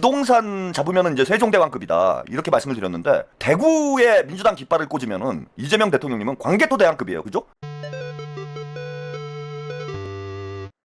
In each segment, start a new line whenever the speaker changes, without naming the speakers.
부동산 잡으면은 이제 세종대왕급이다 이렇게 말씀을 드렸는데, 대구에 민주당 깃발을 꽂으면은 이재명 대통령님은 광개토대왕급이에요. 그죠?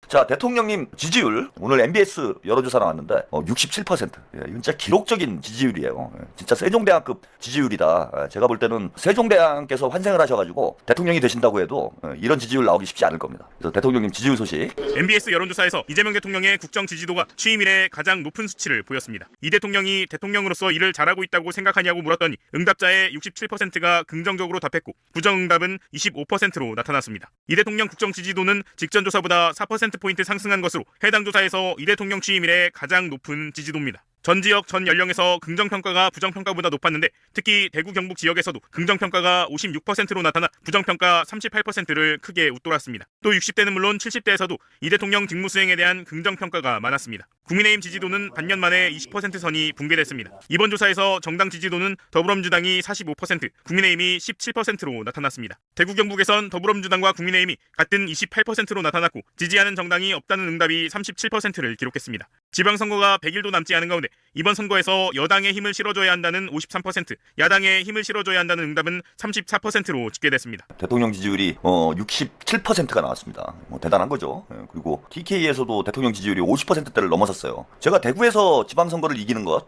자, 대통령님 지지율 오늘 MBS 여론조사 나왔는데 67%. 예, 이건 진짜 기록적인 지지율이에요. 예, 진짜 세종대왕급 지지율이다. 예, 제가 볼 때는 세종대왕께서 환생을 하셔가지고 대통령이 되신다고 해도 이런 지지율 나오기 쉽지 않을 겁니다. 그래서 대통령님 지지율 소식.
MBS 여론조사에서 이재명 대통령의 국정 지지도가 취임 이래 가장 높은 수치를 보였습니다. 이 대통령이 대통령으로서 일을 잘하고 있다고 생각하냐고 물었더니 응답자의 67%가 긍정적으로 답했고 부정응답은 25%로 나타났습니다. 이 대통령 국정 지지도는 직전 조사보다 4%포인트 상승한 것으로 해당 조사에서 이 대통령 취임 이래 가장 높은 지지도입니다. 전 지역 전 연령에서 긍정평가가 부정평가보다 높았는데 특히 대구 경북 지역에서도 긍정평가가 56%로 나타나 부정평가 38%를 크게 웃돌았습니다. 또 60대는 물론 70대에서도 이 대통령 직무수행에 대한 긍정평가가 많았습니다. 국민의힘 지지도는 반년 만에 20% 선이 붕괴됐습니다. 이번 조사에서 정당 지지도는 더불어민주당이 45%, 국민의힘이 17%로 나타났습니다. 대구 경북에선 더불어민주당과 국민의힘이 같은 28%로 나타났고 지지하는 정당이 없다는 응답이 37%를 기록했습니다. 지방선거가 100일도 남지 않은 가운데 이번 선거에서 여당에 힘을 실어줘야 한다는 53%, 야당에 힘을 실어줘야 한다는 응답은 34%로 집계됐습니다.
대통령 지지율이 67%가 나왔습니다. 대단한 거죠. 예, 그리고 TK에서도 대통령 지지율이 50%대를 넘어섰어요. 제가 대구에서 지방선거를 이기는 것,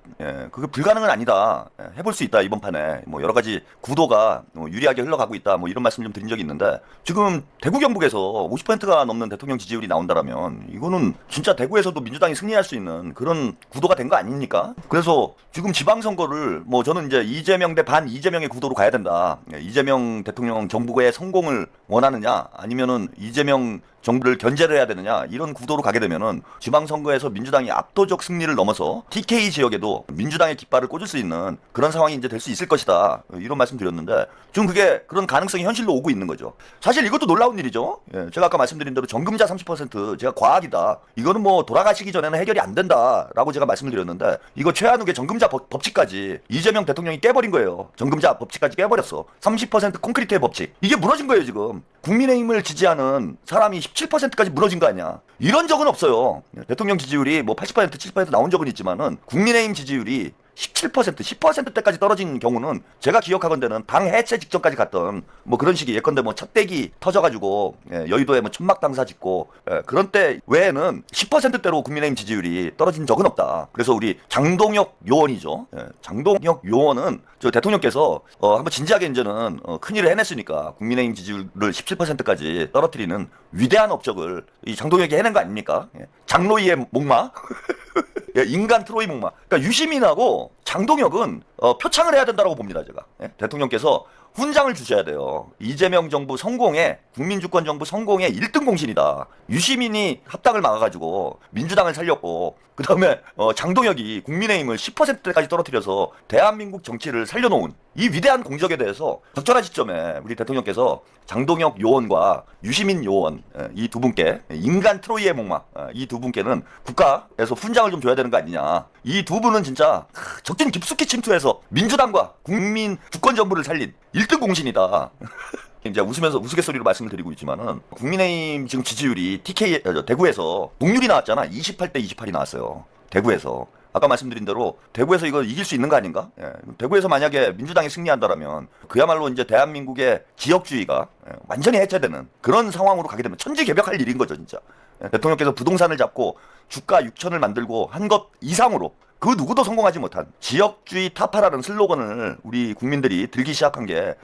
그게 불가능은 아니다. 해볼 수 있다. 이번 판에 여러 가지 구도가 유리하게 흘러가고 있다. 이런 말씀 좀 드린 적이 있는데, 지금 대구 경북에서 50%가 넘는 대통령 지지율이 나온다라면 이거는 진짜 대구에서도 민주당이 승리할 수 있는 그런 구도가 된 거 아닙니까? 그래서 지금 지방선거를 저는 이제 이재명 대 반 이재명의 구도로 가야 된다. 이재명 대통령 정부의 성공을 원하느냐, 아니면은 이재명 정부를 견제를 해야 되느냐, 이런 구도로 가게 되면은 지방선거에서 민주당이 압도적 승리를 넘어서 TK 지역에도 민주당의 깃발을 꽂을 수 있는 그런 상황이 이제 될 수 있을 것이다. 이런 말씀 드렸는데 지금 그게 그런 가능성이 현실로 오고 있는 거죠. 사실 이것도 놀라운 일이죠. 제가 아까 말씀드린 대로 정금자 30% 제가 과학이다. 이거는 돌아가시기 전에는 해결이 안 된다라고 제가 말씀을 드렸는데, 이거 최한욱의 정금자 법칙까지 이재명 대통령이 깨버린 거예요. 정금자 법칙까지 깨버렸어. 30% 콘크리트의 법칙. 이게 무너진 거예요, 지금. 국민의힘을 지지하는 사람이 17%까지 무너진 거 아니야. 이런 적은 없어요. 대통령 지지율이 80%, 70% 나온 적은 있지만은 국민의힘 지지율이 17%, 10%대까지 떨어진 경우는 제가 기억하건대는 당 해체 직전까지 갔던 그런 식이, 예컨대 찻대기 터져가지고 여의도에 천막 당사 짓고 그런 때 외에는 10%대로 국민의힘 지지율이 떨어진 적은 없다. 그래서 우리 장동혁 요원이죠. 장동혁 요원은 저 대통령께서 한번 진지하게 이제는 큰일을 해냈으니까 국민의힘 지지율을 17%까지 떨어뜨리는 위대한 업적을 이 장동혁이 해낸 거 아닙니까? 장로이의 목마. 인간 트로이 목마. 그러니까 유시민하고 장동혁은 표창을 해야 된다고 봅니다, 제가. 대통령께서 훈장을 주셔야 돼요. 이재명 정부 성공에, 국민주권 정부 성공의 1등 공신이다. 유시민이 합당을 막아가지고 민주당을 살렸고, 그 다음에 장동혁이 국민의힘을 10%대까지 떨어뜨려서 대한민국 정치를 살려놓은 이 위대한 공적에 대해서 적절한 시점에 우리 대통령께서 장동혁 요원과 유시민 요원, 이 두 분께, 인간 트로이의 목마, 이 두 분께는 국가에서 훈장을 좀 줘야 되는 거 아니냐. 이 두 분은 진짜 적진 깊숙이 침투해서 민주당과 국민 주권 정부를 살린 1등 공신이다. 이제 웃으면서 우스갯소리로 말씀을 드리고 있지만은, 국민의힘 지금 지지율이 대구에서 동률이 나왔잖아. 28대 28이 나왔어요. 대구에서. 아까 말씀드린 대로 대구에서 이거 이길 수 있는 거 아닌가? 대구에서 만약에 민주당이 승리한다라면 그야말로 이제 대한민국의 지역주의가 완전히 해체되는 그런 상황으로 가게 되면 천지개벽할 일인 거죠, 진짜. 대통령께서 부동산을 잡고 주가 6천을 만들고 한 것 이상으로 그 누구도 성공하지 못한 지역주의 타파라는 슬로건을 우리 국민들이 들기 시작한 게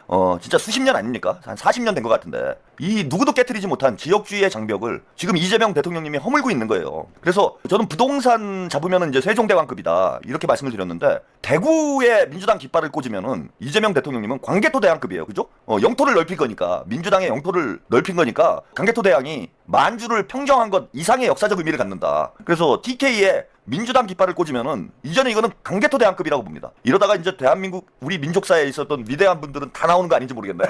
진짜 수십 년 아닙니까? 한 40년 된 것 같은데, 이 누구도 깨트리지 못한 지역주의의 장벽을 지금 이재명 대통령님이 허물고 있는 거예요. 그래서 저는 부동산 잡으면은 이제 세종대왕급이다 이렇게 말씀을 드렸는데, 대구에 민주당 깃발을 꽂으면은 이재명 대통령님은 광개토대왕급이에요. 그죠? 영토를 넓힐 거니까, 민주당의 영토를 넓힌 거니까 광개토대왕이 만주를 평정한 것 이상의 역사적 의미를 갖는다. 그래서 TK에 민주당 깃발을 꽂으면은 이제는 이거는 강개토대왕급이라고 봅니다. 이러다가 이제 대한민국 우리 민족사에 있었던 위대한 분들은 다 나오는 거 아닌지 모르겠네.